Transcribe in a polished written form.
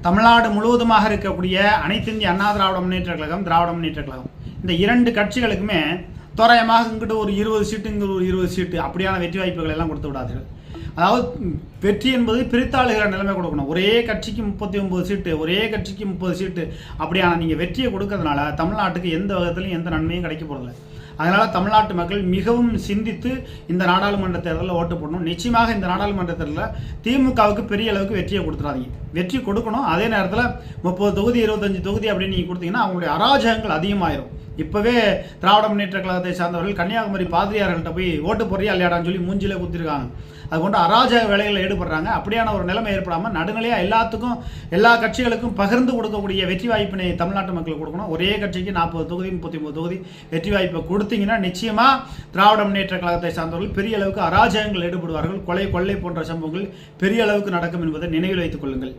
தமிழ்நாடு முழுவதுமாக இருக்கக்கூடிய அனைத்து இந்திய அண்ணா திராவிட முன்னேற்ற கழகம், திராவிட முன்னேற்ற கழகம் இந்த இரண்டு கட்சிகளுக்குமே தோராயமாக இங்கிட்ட ஒரு 20 சீட்டு, இங்கே ஒரு 20 சீட்டு அப்படியான வெற்றி வாய்ப்புகள் எல்லாம் கொடுத்து விடாதீர்கள். அதாவது வெற்றி என்பது பிரித்தாளுகிற நிலைமை கொடுக்கணும். ஒரே கட்சிக்கு 39 சீட்டு, ஒரே கட்சிக்கு 30 சீட்டு அப்படியான நீங்கள் வெற்றியை கொடுக்கறதுனால தமிழ்நாட்டுக்கு எந்த விதத்திலையும் எந்த நன்மையும் கிடைக்க போகிறதில்லை. அதனால் தமிழ்நாட்டு மக்கள் மிகவும் சிந்தித்து இந்த நாடாளுமன்ற தேர்தலில் ஓட்டு போடணும். நிச்சயமாக இந்த நாடாளுமன்ற தேர்தலில் திமுகவுக்கு பெரிய அளவுக்கு வெற்றியை கொடுத்துடாதீங்க. வெற்றி கொடுக்கணும். அதே நேரத்தில் 30 தொகுதி 25 தொகுதி அப்படின்னு நீங்கள் கொடுத்தீங்கன்னா அவங்களுடைய அராஜகங்கள் அதிகமாயிரும். இப்போவே திராவிட முன்னேற்ற கழகத்தை சார்ந்தவர்கள் கன்னியாகுமரி பாதிரியார்கள்ட்ட போய் ஓட்டு போறியா இல்லையாடான்னு சொல்லி மூஞ்சிலே குத்திருக்காங்க. அது கொண்டு அராஜக வேலைகளில் ஈடுபடுறாங்க. அப்படியான ஒரு நிலைமை ஏற்படாமல் நடுநிலையாக எல்லாத்துக்கும் எல்லா கட்சிகளுக்கும் பகிர்ந்து கொடுக்கக்கூடிய வெற்றி வாய்ப்பினை தமிழ்நாட்டு மக்களுக்கு கொடுக்கணும். ஒரே கட்சிக்கு 40 தொகுதி 39 தொகுதி வெற்றி வாய்ப்பை கொடுத்தீங்கன்னா நிச்சயமாக திராவிட முன்னேற்ற கழகத்தை சார்ந்தவர்கள் பெரிய அளவுக்கு அராஜகங்கள் ஈடுபடுவார்கள். கொலை கொள்ளை போன்ற சம்பவங்கள் பெரிய அளவுக்கு நடக்கும் என்பதை நினைவில் வைத்துக் கொள்ளுங்கள்.